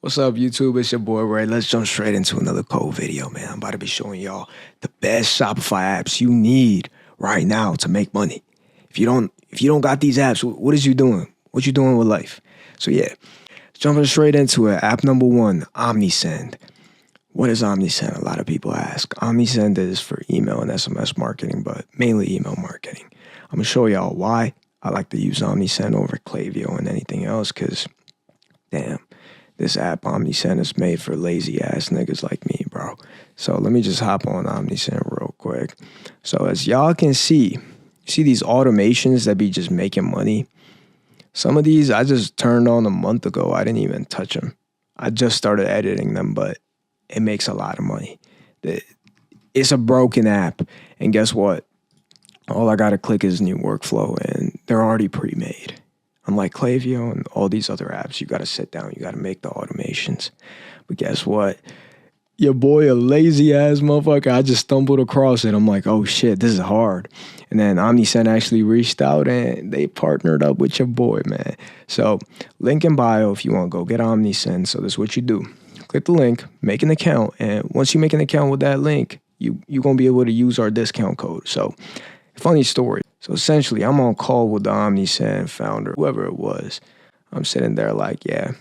What's up, YouTube? It's your boy Ray. Let's jump straight into another code video, man. I'm about to be showing y'all the best Shopify apps you need right now to make money. If you don't got these apps, what is you doing? What you doing with life? So yeah, jumping straight into it. App number one, Omnisend. What is Omnisend? A lot of people ask. Omnisend is for email and SMS marketing, but mainly email marketing. I'm gonna show y'all why I like to use Omnisend over Klaviyo and anything else, because damn. This app, Omnisend, is made for lazy ass niggas like me, bro. So let me just hop on Omnisend real quick. So as y'all can see these automations that be just making money. Some of these I just turned on a month ago. I didn't even touch them. I just started editing them, but it makes a lot of money. It's a broken app. And guess what? All I got to click is new workflow, and they're already pre-made. Unlike Klaviyo and all these other apps, you got to sit down. You got to make the automations. But guess what? Your boy, a lazy ass motherfucker, I just stumbled across it. I'm like, oh shit, this is hard. And then Omnisend actually reached out and they partnered up with your boy, man. So link in bio if you want to go get Omnisend. So this is what you do. Click the link, make an account. And once you make an account with that link, you're going to be able to use our discount code. So funny story. So essentially, I'm on call with the Omnisend founder, whoever it was. I'm sitting there like, yeah,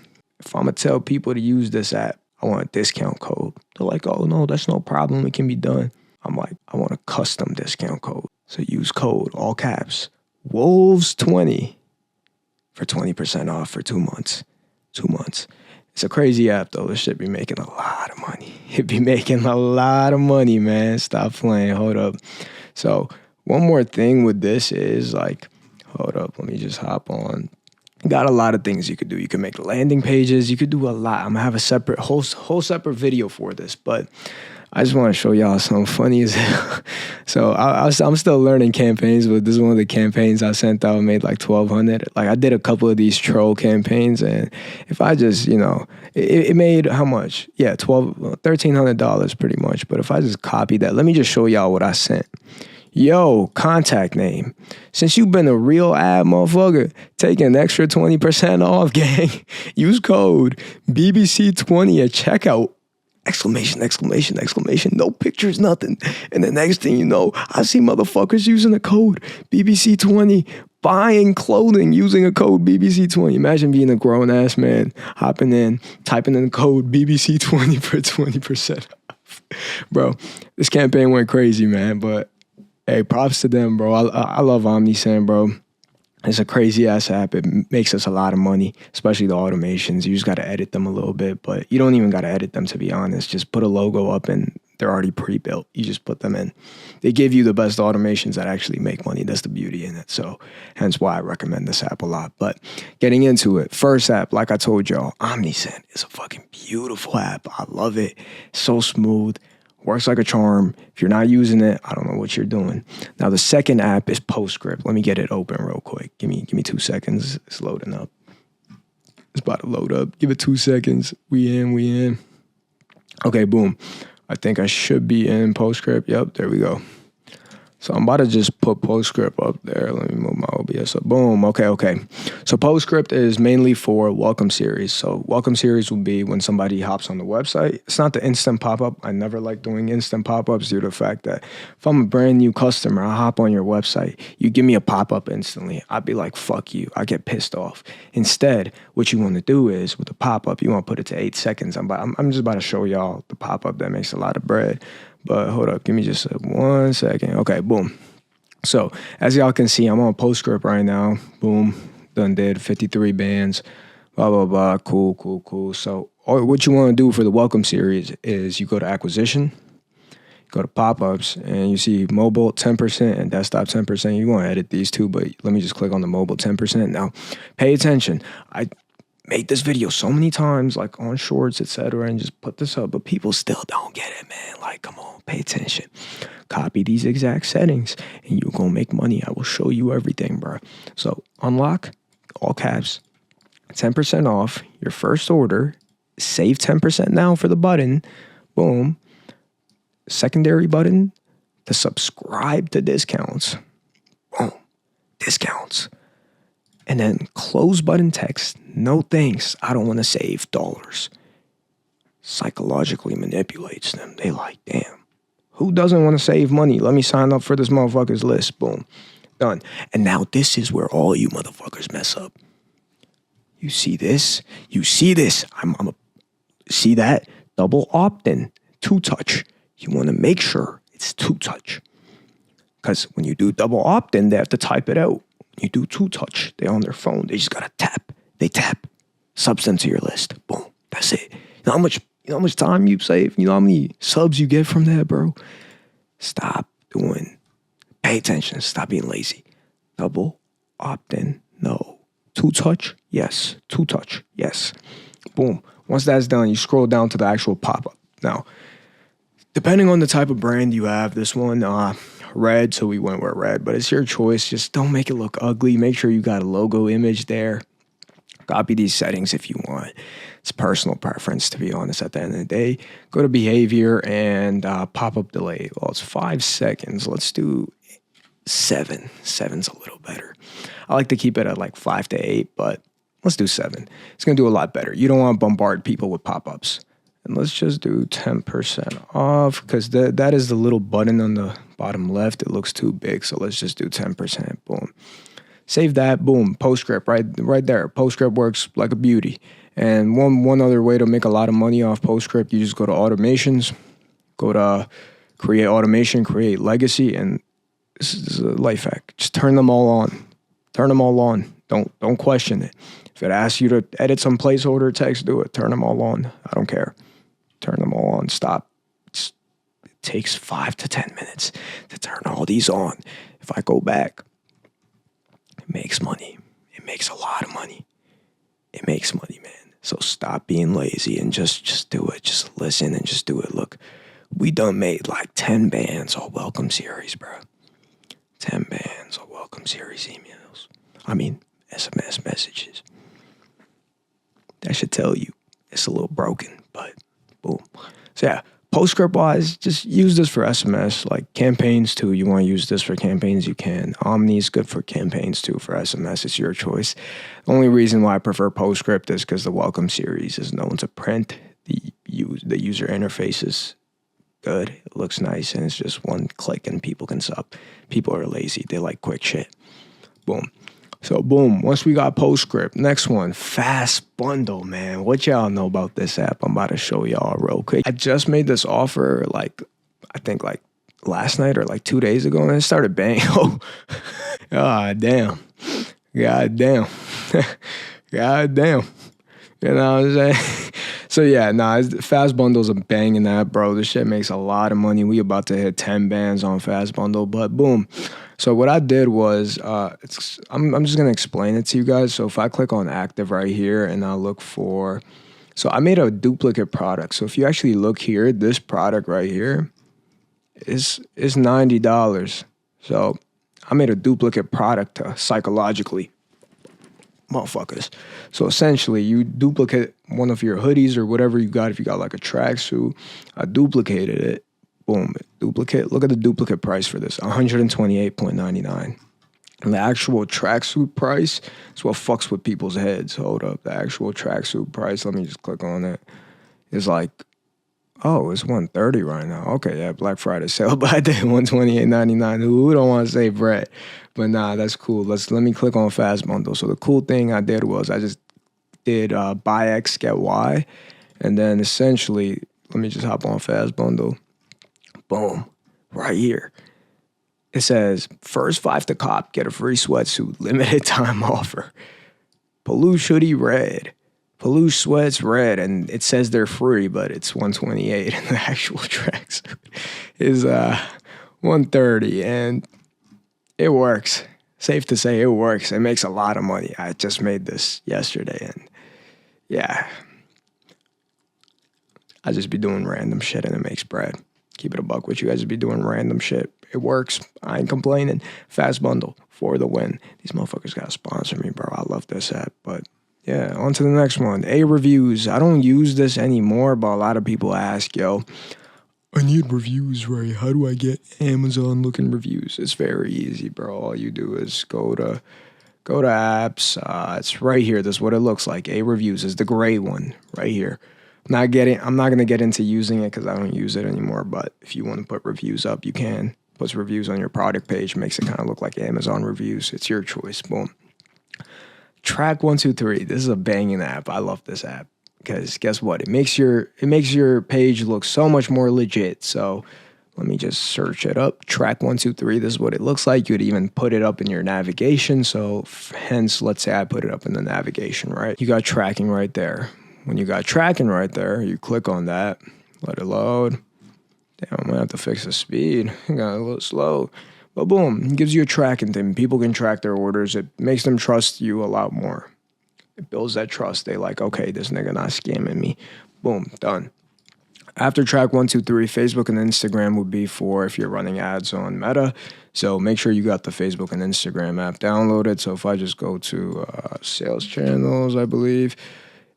if I'm going to tell people to use this app, I want a discount code. They're like, oh, no, that's no problem. It can be done. I'm like, I want a custom discount code. So use code, all caps, Wolves20 for 20% off for 2 months. 2 months. It's a crazy app, though. This shit be making a lot of money. It be making a lot of money, man. Stop playing. Hold up. So one more thing with this is like, hold up, let me just hop on. You got a lot of things you could do. You can make landing pages. You could do a lot. I'm gonna have a separate whole separate video for this, but I just want to show y'all something funny as hell. So I'm still learning campaigns, but this is one of the campaigns I sent out. Made like 1,200. Like I did a couple of these troll campaigns, and if I just, it made how much? Yeah, $1,300 pretty much. But if I just copy that, let me just show y'all what I sent. Yo, contact name. Since you've been a real ad motherfucker, take an extra 20% off, gang. Use code BBC20 at checkout. Exclamation, exclamation, exclamation. No pictures, nothing. And the next thing you know, I see motherfuckers using the code BBC20, buying clothing using a code BBC20. Imagine being a grown ass man, hopping in, typing in the code BBC20 for 20% off. Bro, this campaign went crazy, man, but hey, props to them, bro. I love Omnisend, bro. It's a crazy ass app. It makes us a lot of money, especially the automations. You just got to edit them a little bit, but you don't even got to edit them, to be honest. Just put a logo up and they're already pre-built. You just put them in. They give you the best automations that actually make money. That's the beauty in it. So hence why I recommend this app a lot. But getting into it, first app, like I told y'all, Omnisend is a fucking beautiful app. I love it. So smooth. Works like a charm. If you're not using it, I don't know what you're doing. Now, the second app is Postcript. Let me get it open real quick. Give me 2 seconds. It's loading up. It's about to load up. Give it 2 seconds. We in. Okay, boom. I think I should be in Postcript. Yep, there we go. So I'm about to just put Postcript up there. Let me move my OBS up. Boom. Okay. So Postcript is mainly for welcome series. So welcome series will be when somebody hops on the website. It's not the instant pop-up. I never like doing instant pop-ups due to the fact that if I'm a brand new customer, I hop on your website, you give me a pop-up instantly. I'd be like, fuck you. I get pissed off. Instead, what you want to do is with the pop-up, you want to put it to 8 seconds. I'm just about to show y'all the pop-up that makes a lot of bread. But hold up, give me just 1 second. Okay, boom. So as y'all can see, I'm on Postcript right now. Boom, done did 53 bands, blah, blah, blah. Cool. So what you want to do for the welcome series is you go to acquisition, go to pop-ups, and you see mobile 10% and desktop 10%. You want to edit these two, but let me just click on the mobile 10%. Now, pay attention. I made this video so many times, like on shorts, etc., and just put this up, but people still don't get it, man. Like, come on, pay attention. Copy these exact settings, and you're gonna make money. I will show you everything, bro. So unlock, all caps, 10% off your first order. Save 10% now for the button. Boom. Secondary button to subscribe to discounts. Boom. Discounts. And then close button text. No thanks. I don't want to save dollars. psychologically manipulates them. They like, damn, who doesn't want to save money? Let me sign up for this motherfucker's list. Boom. Done. And now this is where all you motherfuckers mess up. You see this? You see this? See that? Double opt-in, 2-touch. You want to make sure it's 2-touch. Because when you do double opt-in, they have to type it out. When you do 2-touch, they're on their phone. They just got to tap. They tap. Subs them to your list. Boom. That's it. You know how much time you save? You know how many subs you get from that, bro? Stop doing. Pay attention. Stop being lazy. Double opt-in, no. 2-touch, yes. 2-touch, yes. Boom. Once that's done, you scroll down to the actual pop-up. Now, depending on the type of brand you have, this one, red, so we went with red, but it's your choice. Just don't make it look ugly. Make sure you got a logo image there. Copy these settings if you want. It's personal preference, to be honest, at the end of the day. Go to behavior and pop-up delay. Well, it's 5 seconds. Let's do 7. 7's a little better. I like to keep it at like 5 to 8, but let's do 7. It's going to do a lot better. You don't want to bombard people with pop-ups. And let's just do 10% off, because that is the little button on the bottom left. It looks too big, so let's just do 10%. Boom. Save that. Boom. Postcript right there. Postcript works like a beauty. And one other way to make a lot of money off Postcript, you just go to automations, go to create automation, create legacy, and this is a life hack. Just turn them all on. Turn them all on. Don't question it. If it asks you to edit some placeholder text, do it. Turn them all on. I don't care. Turn them all on. Stop. It takes 5 to 10 minutes to turn all these on. If I go back, it makes money. It makes a lot of money. It makes money, man. So stop being lazy and just do it. Just listen and just do it. Look, we done made like 10 bands or welcome series, bro. 10 bands or welcome series emails. SMS messages. That should tell you it's a little broken, but boom. So yeah, Postscript wise, just use this for SMS, like campaigns too. You want to use this for campaigns, you can. Omni is good for campaigns too. For SMS, it's your choice. The only reason why I prefer Postscript is because the welcome series is known to print. The user interface is good. It looks nice, and it's just one click and people can sub. People are lazy. They like quick shit. Boom. So boom, once we got Postscript, next one, Fast Bundle, man. What y'all know about this app? I'm about to show y'all real quick. I just made this offer I think last night or 2 days ago, and it started banging. Oh, God damn. God damn. God damn. You know what I'm saying? So yeah, Fast Bundle's a banging app, bro. This shit makes a lot of money. We about to hit 10 bands on Fast Bundle, but boom. So what I did was, I'm just gonna explain it to you guys. So if I click on active right here and I look for, so I made a duplicate product. So if you actually look here, this product right here is $90. So I made a duplicate product to psychologically motherfuckers. So essentially, you duplicate one of your hoodies or whatever you got. If you got like a tracksuit, I duplicated it. Boom, duplicate. Look at the duplicate price for this, $128.99. And the actual tracksuit price is what fucks with people's heads. Hold up, the actual tracksuit price. Let me just click on it. It's like, oh, it's $130 right now. Okay, yeah, Black Friday sale, but I did $128.99. Who don't want to save bread? But nah, that's cool. Let me click on Fast Bundle. So the cool thing I did was I just did buy X, get Y. And then essentially, let me just hop on Fast Bundle. Boom, right here. It says, first 5 to cop, get a free sweatsuit, limited time offer. Peluche hoodie red. Peluche sweats red, and it says they're free, but it's $128, and the actual tracksuit is $130, and it works. Safe to say, it works. It makes a lot of money. I just made this yesterday, and yeah, I just be doing random shit, and it makes bread. Keep it a buck with you guys. Be doing random shit. It works. I ain't complaining. Fast Bundle for the win. These motherfuckers gotta sponsor me, bro. I love this app, but. Yeah, on to the next one. A-Reviews. I don't use this anymore, but a lot of people ask, yo, I need reviews, right? How do I get Amazon-looking reviews? It's very easy, bro. All you do is go to apps. It's right here. This is what it looks like. A-Reviews is the gray one right here. I'm not gonna get into using it because I don't use it anymore. But if you want to put reviews up, you can. Puts reviews on your product page, makes it kind of look like Amazon reviews. It's your choice. Boom. Track 123. This is a banging app. I love this app because guess what? It makes your page look so much more legit. So let me just search it up. Track 123. This is what it looks like. You would even put it up in your navigation. So hence, let's say I put it up in the navigation, right? You got tracking right there. When you got tracking right there, you click on that, let it load. Damn, I'm gonna have to fix the speed. I got a little slow. But boom, it gives you a tracking thing. People can track their orders. It makes them trust you a lot more. It builds that trust. They like, okay, this nigga not scamming me. Boom, done. After track 123, Facebook and Instagram would be for if you're running ads on Meta. So make sure you got the Facebook and Instagram app downloaded. So if I just go to sales channels, I believe,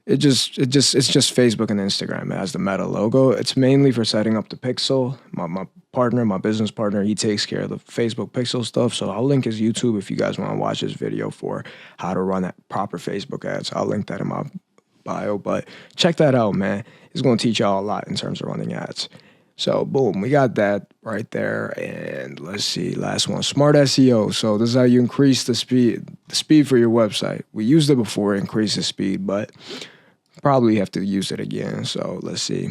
it's just Facebook and Instagram. It has the Meta logo. It's mainly for setting up the pixel. My business partner, he takes care of the Facebook pixel stuff. So I'll link his YouTube if you guys want to watch his video for how to run proper Facebook ads. I'll link that in my bio, but check that out, man. It's going to teach y'all a lot in terms of running ads. So boom, we got that right there. And let's see, last one, smart SEO. So this is how you increase the speed for your website. We used it before, increase the speed, but probably have to use it again. So let's see.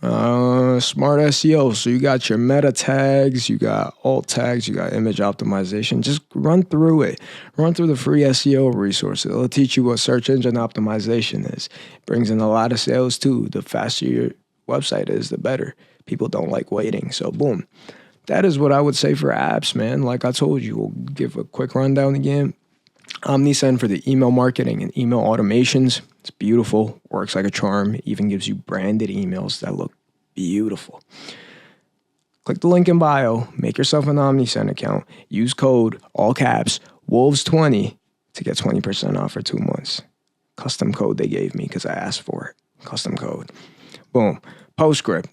Smart SEO. So you got your meta tags, you got alt tags, you got image optimization. Just run through it. Run through the free SEO resources. It'll teach you what search engine optimization is. It brings in a lot of sales too. The faster your website is, the better. People don't like waiting. So boom. That is what I would say for apps, man. Like I told you, we'll give a quick rundown again. Omnisend for the email marketing and email automations. It's beautiful, works like a charm, even gives you branded emails that look beautiful. Click the link in bio, make yourself an Omnisend account, use code, all caps, Wolves20 to get 20% off for 2 months. Custom code they gave me because I asked for it. Custom code. Boom. Postcript.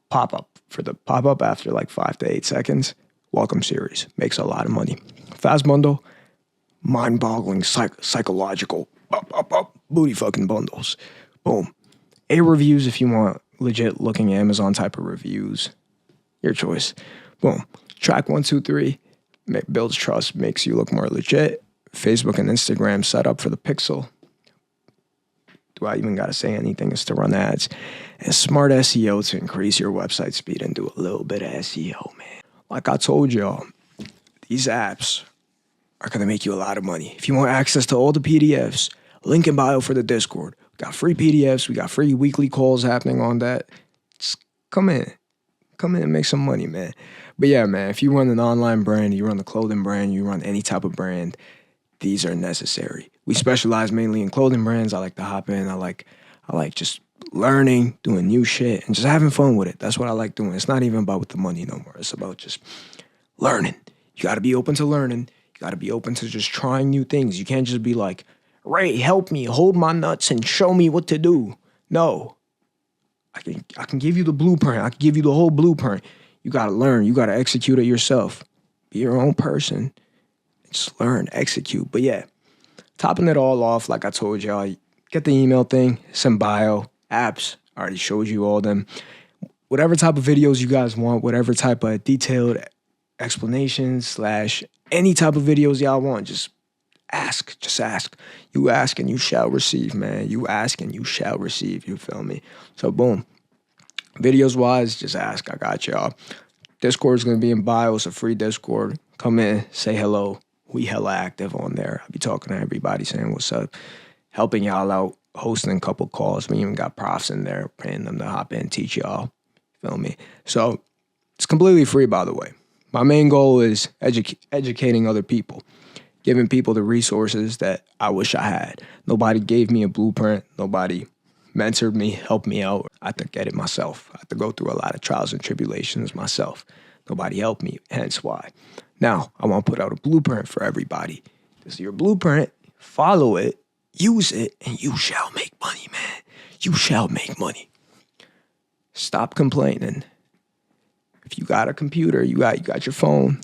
Pop-up. For the pop-up after like 5 to 8 seconds. Welcome series. Makes a lot of money. Fast bundle. Mind-boggling psychological booty fucking bundles. Boom. A reviews if you want legit looking Amazon type of reviews. Your choice. Boom. Track 123 builds trust, makes you look more legit. Facebook and Instagram set up for the pixel. Do I even gotta say anything? It's to run ads. And smart SEO to increase your website speed and do a little bit of SEO, man. Like I told y'all, these apps are going to make you a lot of money. If you want access to all the PDFs, link in bio for the Discord. We got free PDFs. We got free weekly calls happening on that. Just come in and make some money, man. But yeah, man, if you run an online brand, you run a clothing brand, you run any type of brand, these are necessary. We specialize mainly in clothing brands. I like to hop in. I like just learning, doing new shit, and just having fun with it. That's what I like doing. It's not even about the money no more. It's about just learning. You got to be open to learning. You got to be open to just trying new things. You can't just be like, Ray, help me, hold my nuts and show me what to do. No. I can give you the blueprint. I can give you the whole blueprint. You got to learn. You got to execute it yourself. Be your own person. Just learn, execute. But yeah, topping it all off, like I told y'all, get the email thing, some bio, apps. I already showed you all them. Whatever type of videos you guys want, whatever type of detailed explanations / any type of videos y'all want, just ask. You ask and you shall receive, man. You ask and you shall receive. You feel me? So boom. Videos wise, just ask. I got y'all. Discord is going to be in bio. It's a free Discord. Come in, say hello. We hella active on there. I be talking to everybody, saying what's up, helping y'all out, hosting a couple calls. We even got profs in there, paying them to hop in, teach y'all. Feel me? So it's completely free, by the way. My main goal is educating other people, giving people the resources that I wish I had. Nobody gave me a blueprint. Nobody mentored me, helped me out. I had to get it myself. I had to go through a lot of trials and tribulations myself. Nobody helped me, hence why. Now, I want to put out a blueprint for everybody. This is your blueprint. Follow it, use it, and you shall make money, man. You shall make money. Stop complaining. If you got a computer, you got your phone,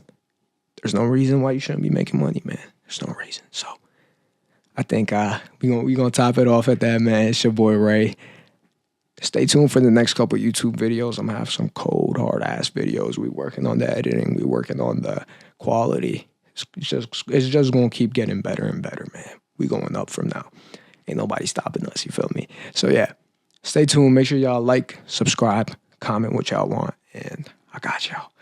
there's no reason why you shouldn't be making money, man. There's no reason. So I think we gonna top it off at that, man. It's your boy Ray. stay tuned for the next couple YouTube videos. I'm gonna have some cold, hard ass videos. We working on the editing. We working on the quality. It's just gonna keep getting better and better, man. We going up from now. Ain't nobody stopping us. You feel me? So yeah, stay tuned. Make sure y'all like, subscribe, comment what y'all want, and I got y'all.